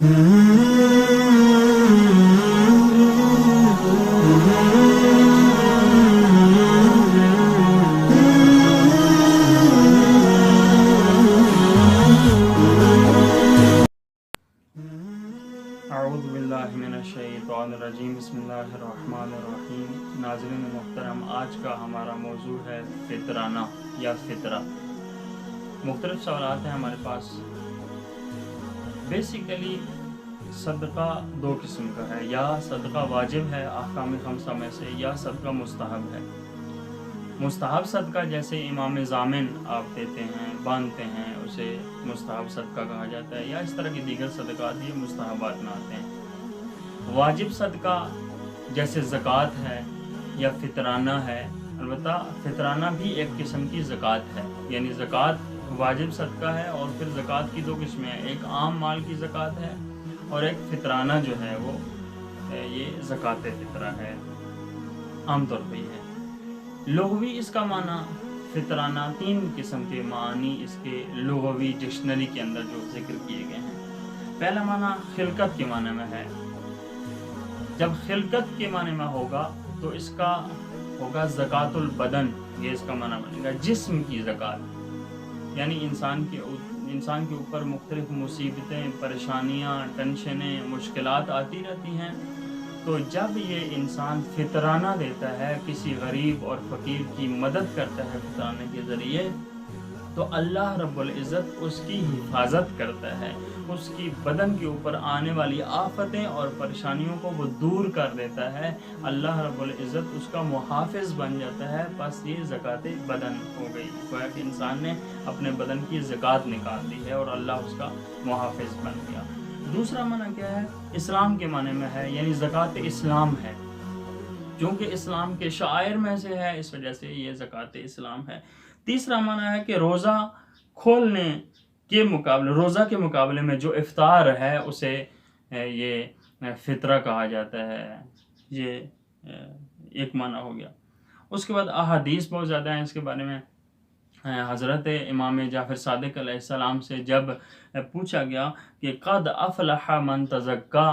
اعوذ باللہ من الشیطان الرجیم، بسم اللہ الرحمن الرحیم۔ ناظرین محترم، آج کا ہمارا موضوع ہے فطرانہ یا فطرہ۔ مختلف سوالات ہیں ہمارے پاس۔ بیسیکلی صدقہ دو قسم کا ہے، یا صدقہ واجب ہے احکام خمسہ میں سے، یا صدقہ مستحب ہے۔ مستحب صدقہ جیسے امام ضامن آپ دیتے ہیں، باندھتے ہیں، اسے مستحب صدقہ کہا جاتا ہے، یا اس طرح کی دیگر صدقات یہ مستحبات میں آتے ہیں۔ واجب صدقہ جیسے زکوٰۃ ہے یا فطرانہ ہے، البتہ فطرانہ بھی ایک قسم کی زکوٰۃ ہے، یعنی زکوٰۃ واجب صدقہ ہے، اور پھر زکوٰۃ کی دو قسمیں ہیں، ایک عام مال کی زکوٰۃ ہے اور ایک فطرانہ جو ہے وہ یہ زکوٰۃ فطرہ ہے، عام طور پہ یہ ہے۔ لغوی اس کا معنی فطرانہ، تین قسم کے معنی اس کے لغوی ڈکشنری کے اندر جو ذکر کیے گئے ہیں۔ پہلا معنی خلقت کے معنی میں ہے۔ جب خلقت کے معنی میں ہوگا تو اس کا ہوگا زکوٰۃ البدن، یہ اس کا معنی بنے گا، جسم کی زکوٰۃ، یعنی انسان کے اوپر مختلف مصیبتیں، پریشانیاں، ٹینشنیں، مشکلات آتی رہتی ہیں، تو جب یہ انسان فطرانہ دیتا ہے، کسی غریب اور فقیر کی مدد کرتا ہے فطرانے کے ذریعے، تو اللہ رب العزت اس کی حفاظت کرتا ہے، اس کی بدن کے اوپر آنے والی آفتیں اور پریشانیوں کو وہ دور کر دیتا ہے، اللہ رب العزت اس کا محافظ بن جاتا ہے۔ بس یہ زکوٰۃ بدن ہو گئی، گویا کہ انسان نے اپنے بدن کی زکوٰۃ نکال دی ہے اور اللہ اس کا محافظ بن گیا۔ دوسرا معنی کیا ہے؟ اسلام کے معنی میں ہے، یعنی زکوٰۃ اسلام ہے، چونکہ اسلام کے شعائر میں سے ہے، اس وجہ سے یہ زکوٰۃ اسلام ہے۔ تیسرا معنی ہے کہ روزہ کھولنے کے مقابلے، روزہ کے مقابلے میں جو افطار ہے اسے یہ فطرہ کہا جاتا ہے، یہ ایک معنی ہو گیا۔ اس کے بعد احادیث بہت زیادہ ہیں اس کے بارے میں۔ حضرت امام جعفر صادق علیہ السلام سے جب پوچھا گیا کہ قد افلح من تزکا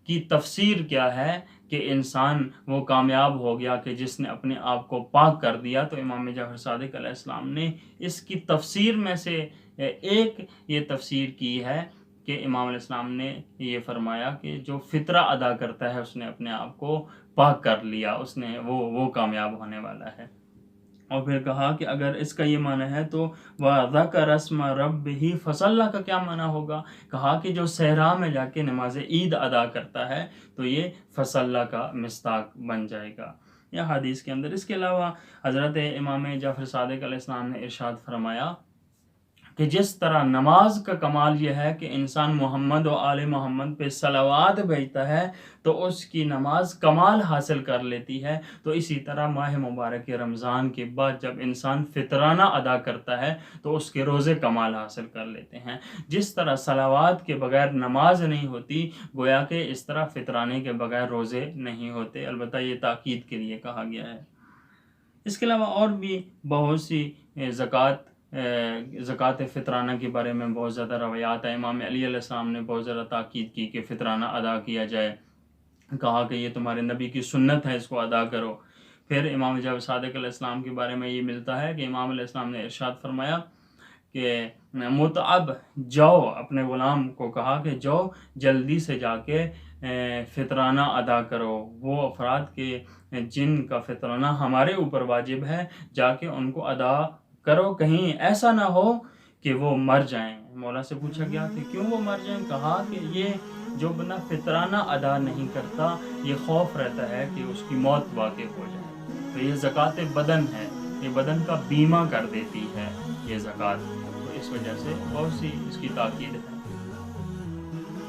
کی تفسیر کیا ہے، کہ انسان وہ کامیاب ہو گیا کہ جس نے اپنے آپ کو پاک کر دیا، تو امام جعفر صادق علیہ السلام نے اس کی تفسیر میں سے ایک یہ تفسیر کی ہے کہ امام علیہ السلام نے یہ فرمایا کہ جو فطرہ ادا کرتا ہے اس نے اپنے آپ کو پاک کر لیا، اس نے وہ کامیاب ہونے والا ہے۔ اور پھر کہا کہ اگر اس کا یہ معنی ہے تو وَذَكَرَ اسْمَ رَبِّهِ فَصَلَّى کا کیا معنی ہوگا؟ کہا کہ جو صحرا میں جا کے نماز عید ادا کرتا ہے تو یہ فصلہ کا مصداق بن جائے گا، یہ حدیث کے اندر۔ اس کے علاوہ حضرت امام جعفر صادق علیہ السلام نے ارشاد فرمایا کہ جس طرح نماز کا کمال یہ ہے کہ انسان محمد و آل محمد پہ صلوات بھیجتا ہے تو اس کی نماز کمال حاصل کر لیتی ہے، تو اسی طرح ماہ مبارک رمضان کے بعد جب انسان فطرانہ ادا کرتا ہے تو اس کے روزے کمال حاصل کر لیتے ہیں۔ جس طرح صلوات کے بغیر نماز نہیں ہوتی، گویا کہ اس طرح فطرانے کے بغیر روزے نہیں ہوتے، البتہ یہ تاکید کے لیے کہا گیا ہے۔ اس کے علاوہ اور بھی بہت سی زکوٰۃ فطرانہ کے بارے میں بہت زیادہ روایات ہیں۔ امام علی علیہ السلام نے بہت زیادہ تاکید کی کہ فطرانہ ادا کیا جائے، کہا کہ یہ تمہارے نبی کی سنت ہے، اس کو ادا کرو۔ پھر امام جعفر صادق علیہ السلام کے بارے میں یہ ملتا ہے کہ امام علیہ السلام نے ارشاد فرمایا کہ متعب جاؤ، اپنے غلام کو کہا کہ جاؤ جلدی سے جا کے فطرانہ ادا کرو، وہ افراد کے جن کا فطرانہ ہمارے اوپر واجب ہے جا کے ان کو ادا کرو، کہیں ایسا نہ ہو کہ وہ مر جائیں۔ مولا سے پوچھا گیا کہ کیوں وہ مر جائیں؟ کہا کہ یہ جو بندہ فطرانہ ادا نہیں کرتا، یہ خوف رہتا ہے کہ اس کی موت واقع ہو جائے، تو یہ زکوٰۃ بدن ہے، یہ بدن کا بیمہ کر دیتی ہے یہ زکوٰۃ، تو اس وجہ سے بہت سی اس کی تاکید ہے۔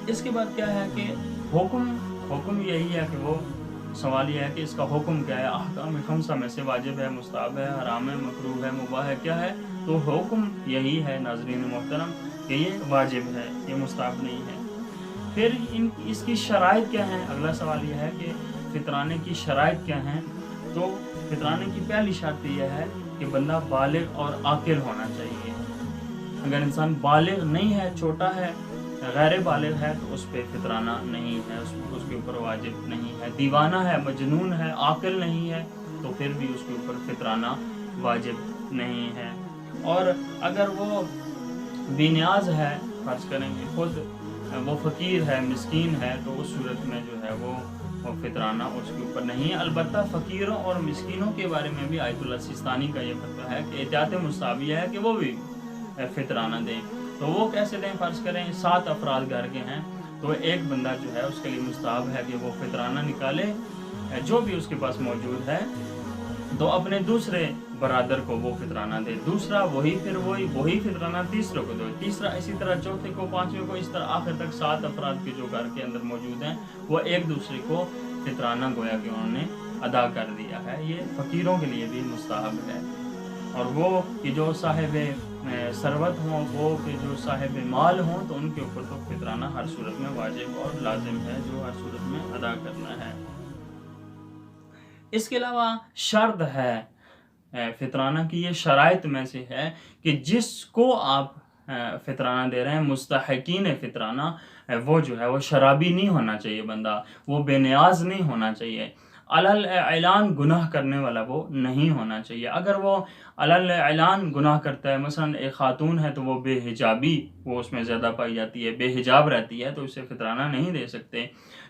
اس کے بعد کیا ہے کہ حکم یہی ہے کہ وہ سوال یہ ہے کہ اس کا حکم کیا ہے؟ احکام خمسہ میں سے واجب ہے، مستحب ہے، حرام ہے، مکروہ ہے، مباح ہے، کیا ہے؟ تو حکم یہی ہے ناظرین محترم کہ یہ واجب ہے، یہ مستحب نہیں ہے۔ پھر اس کی شرائط کیا ہیں؟ اگلا سوال یہ ہے کہ فطرانے کی شرائط کیا ہیں؟ تو فطرانے کی پہلی شرط یہ ہے کہ بندہ بالغ اور عاقل ہونا چاہیے۔ اگر انسان بالغ نہیں ہے، چھوٹا ہے، غیر بالغ ہے تو اس پہ فطرانہ نہیں ہے، اس کے اوپر واجب نہیں ہے، دیوانہ ہے، مجنون ہے، عاقل نہیں ہے تو پھر بھی اس کے اوپر فطرانہ واجب نہیں ہے۔ اور اگر وہ بے نیاز ہے، فرض کریں کہ خود وہ فقیر ہے، مسکین ہے، تو اس صورت میں جو ہے وہ فطرانہ اس کے اوپر نہیں ہے۔ البتہ فقیروں اور مسکینوں کے بارے میں بھی آیت اللہ سیستانی کا یہ فتویٰ ہے کہ احتیاط مستحبہ ہے کہ وہ بھی فطرانہ دیں۔ تو وہ کیسے دیں؟ فرض کریں 7 افراد گھر کے ہیں تو ایک بندہ جو ہے اس کے لیے مستحب ہے کہ وہ فطرانہ نکالے جو بھی اس کے پاس موجود ہے، تو اپنے دوسرے برادر کو وہ فطرانہ دے، دوسرا وہی فطرانہ تیسرے کو دے، تیسرا اسی طرح، چوتھے کو، پانچویں کو، اس طرح آخر تک 7 افراد کے جو گھر کے اندر موجود ہیں وہ ایک دوسرے کو فطرانہ گویا کہ انہوں نے ادا کر دیا ہے۔ یہ فقیروں کے لیے بھی مستحب ہے۔ اور وہ کہ جو صاحب ثروت ہوں، وہ کہ جو صاحب مال ہوں، تو ان کے اوپر تو فطرانہ ہر صورت میں واجب اور لازم ہے، جو ہر صورت میں ادا کرنا ہے۔ اس کے علاوہ شرط ہے فطرانہ کی، یہ شرائط میں سے ہے کہ جس کو آپ فطرانہ دے رہے ہیں، مستحقین فطرانہ، وہ جو ہے وہ شرابی نہیں ہونا چاہیے بندہ، وہ بے نیاز نہیں ہونا چاہیے، علل اعلان گناہ کرنے والا وہ نہیں ہونا چاہیے۔ اگر وہ علل اعلان گناہ کرتا ہے، مثلا ایک خاتون ہے تو وہ بے حجابی وہ اس میں زیادہ پائی جاتی ہے، بے حجاب رہتی ہے، تو اسے فطرانہ نہیں دے سکتے۔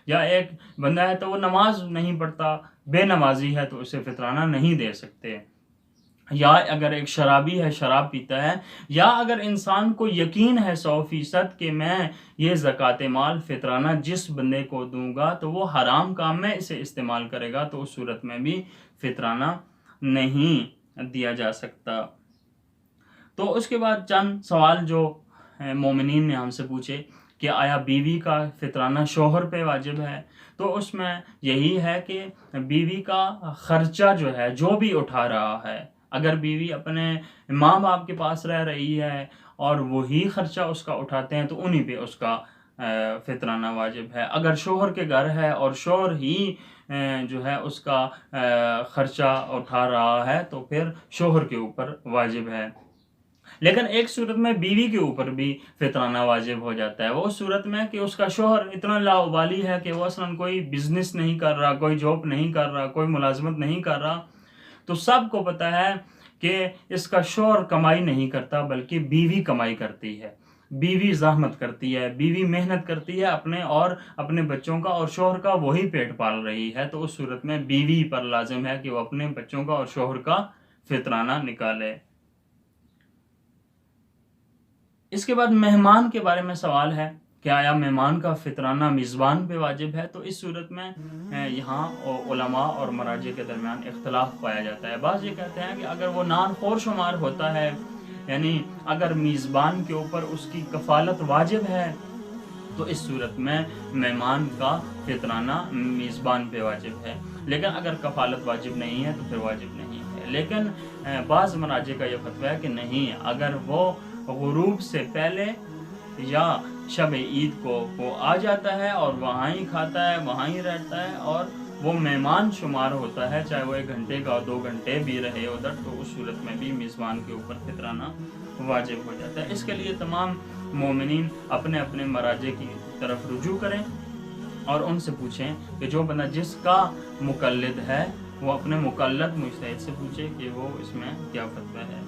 یا ایک بندہ ہے تو وہ نماز نہیں پڑھتا، بے نمازی ہے، تو اسے فطرانہ نہیں دے سکتے۔ یا اگر ایک شرابی ہے، شراب پیتا ہے، یا اگر انسان کو یقین ہے 100% کہ میں یہ زکوٰۃ مال فطرانہ جس بندے کو دوں گا تو وہ حرام کام میں اسے استعمال کرے گا، تو اس صورت میں بھی فطرانہ نہیں دیا جا سکتا۔ تو اس کے بعد چند سوال جو مومنین نے ہم سے پوچھے کہ آیا بیوی کا فطرانہ شوہر پہ واجب ہے؟ تو اس میں یہی ہے کہ بیوی کا خرچہ جو ہے، جو بھی اٹھا رہا ہے، اگر بیوی اپنے ماں باپ کے پاس رہ رہی ہے اور وہی خرچہ اس کا اٹھاتے ہیں تو انہی پہ اس کا فطرانہ واجب ہے۔ اگر شوہر کے گھر ہے اور شوہر ہی جو ہے اس کا خرچہ اٹھا رہا ہے تو پھر شوہر کے اوپر واجب ہے۔ لیکن ایک صورت میں بیوی کے اوپر بھی فطرانہ واجب ہو جاتا ہے، وہ اس صورت میں کہ اس کا شوہر اتنا لاابالی ہے کہ وہ اصلاً کوئی بزنس نہیں کر رہا، کوئی جاب نہیں کر رہا، کوئی ملازمت نہیں کر رہا، تو سب کو پتہ ہے کہ اس کا شوہر کمائی نہیں کرتا بلکہ بیوی کمائی کرتی ہے، بیوی زحمت کرتی ہے، بیوی محنت کرتی ہے اپنے اور اپنے بچوں کا، اور شوہر کا وہی پیٹ پال رہی ہے، تو اس صورت میں بیوی پر لازم ہے کہ وہ اپنے بچوں کا اور شوہر کا فطرانہ نکالے۔ اس کے بعد مہمان کے بارے میں سوال ہے کہ آیا مہمان کا فطرانہ میزبان پہ واجب ہے؟ تو اس صورت میں یہاں علماء اور مراجع کے درمیان اختلاف پایا جاتا ہے۔ بعض یہ کہتے ہیں کہ اگر وہ نان خور شمار ہوتا ہے، یعنی اگر میزبان کے اوپر اس کی کفالت واجب ہے، تو اس صورت میں مہمان کا فطرانہ میزبان پہ واجب ہے، لیکن اگر کفالت واجب نہیں ہے تو پھر واجب نہیں ہے۔ لیکن بعض مراجع کا یہ فتویٰ ہے کہ نہیں، اگر وہ غروب سے پہلے یا شب عید کو وہ آ جاتا ہے اور وہاں ہی کھاتا ہے، وہاں ہی رہتا ہے، اور وہ مہمان شمار ہوتا ہے، چاہے وہ 1 گھنٹے کا 2 گھنٹے بھی رہے ادھر، تو اس صورت میں بھی میزبان کے اوپر فطرانہ واجب ہو جاتا ہے۔ اس کے لیے تمام مومنین اپنے اپنے مراجع کی طرف رجوع کریں اور ان سے پوچھیں کہ جو بندہ جس کا مقلد ہے وہ اپنے مقلد مجتہد سے پوچھے کہ وہ اس میں کیا فتویٰ ہے۔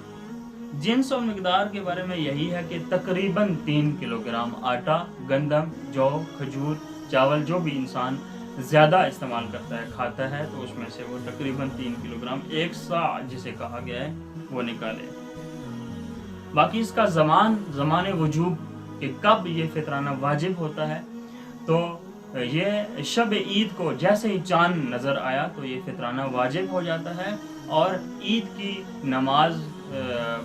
جنس اور مقدار کے بارے میں یہی ہے کہ تقریباً 3 کلو گرام آٹا، گندم، جو، کھجور، چاول، جو بھی انسان زیادہ استعمال کرتا ہے، کھاتا ہے، تو اس میں سے وہ تقریباً 3 کلو گرام 1 سا جسے کہا گیا ہے وہ نکالے۔ باقی اس کا زمان وجوب کہ کب یہ فطرانہ واجب ہوتا ہے، تو یہ شب عید کو جیسے ہی چاند نظر آیا تو یہ فطرانہ واجب ہو جاتا ہے، اور عید کی نماز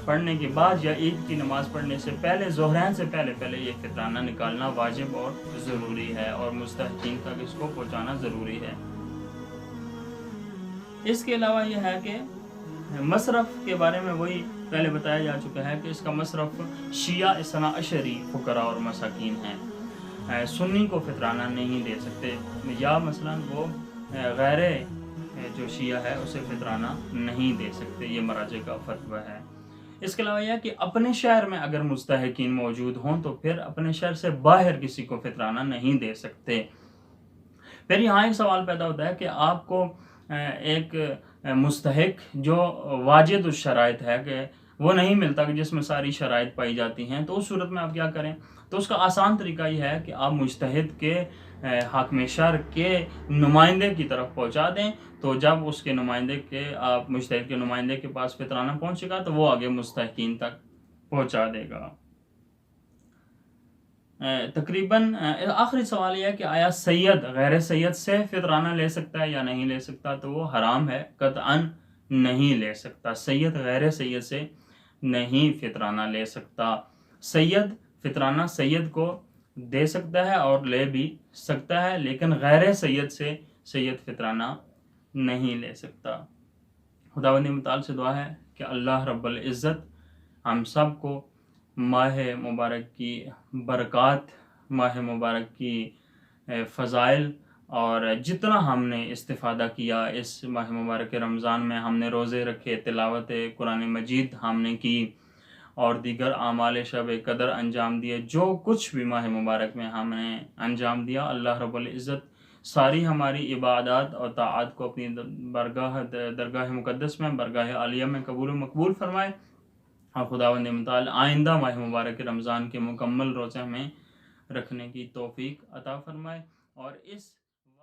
پڑھنے کے بعد یا عید کی نماز پڑھنے سے پہلے، ظہرین سے پہلے یہ فطرانہ نکالنا واجب اور ضروری ہے، اور مستحقین تک اس کو پہنچانا ضروری ہے۔ اس کے علاوہ یہ ہے کہ مصرف کے بارے میں وہی پہلے بتایا جا چکا ہے کہ اس کا مصرف شیعہ اثنا عشری فقراء اور مساکین ہیں، سنی کو فطرانہ نہیں دے سکتے، یا مثلا وہ غیر جو شیعہ ہے اسے فطرانہ نہیں دے سکتے، یہ مراجع کا فتویٰ ہے۔ اس کے علاوہ یہ کہ اپنے شہر میں اگر مستحقین موجود ہوں تو پھر اپنے شہر سے باہر کسی کو فطرانہ نہیں دے سکتے۔ پھر یہاں ایک سوال پیدا ہوتا ہے کہ آپ کو ایک مستحق جو واجد الشرائط ہے کہ وہ نہیں ملتا، کہ جس میں ساری شرائط پائی جاتی ہیں، تو اس صورت میں آپ کیا کریں؟ تو اس کا آسان طریقہ یہ ہے کہ آپ مجتہد کے حاکم شرع کے نمائندے کی طرف پہنچا دیں، تو جب اس کے نمائندے کے آپ مجتہد کے نمائندے کے پاس فطرانہ پہنچے گا تو وہ آگے مستحقین تک پہنچا دے گا۔ تقریباً آخری سوال یہ ہے کہ آیا سید غیر سید سے فطرانہ لے سکتا ہے یا نہیں لے سکتا؟ تو وہ حرام ہے، قطعاً نہیں لے سکتا۔ سید غیر سید سے نہیں فطرانہ لے سکتا۔ سید فطرانہ سید کو دے سکتا ہے اور لے بھی سکتا ہے، لیکن غیر سید سے سید فطرانہ نہیں لے سکتا۔ خداوند متعال سے دعا ہے کہ اللہ رب العزت ہم سب کو ماہ مبارک کی برکات، ماہ مبارک کی فضائل، اور جتنا ہم نے استفادہ کیا اس ماہ مبارک رمضان میں، ہم نے روزے رکھے، تلاوت قرآن مجید ہم نے کی، اور دیگر اعمال شب قدر انجام دیے، جو کچھ بھی ماہ مبارک میں ہم نے انجام دیا، اللہ رب العزت ساری ہماری عبادات اور طاعات کو اپنی درگاہ مقدس میں، برگاہ عالیہ میں قبول و مقبول فرمائے، اور خداوند متعال آئندہ ماہ مبارک رمضان کے مکمل روزے ہمیں رکھنے کی توفیق عطا فرمائے، اور اس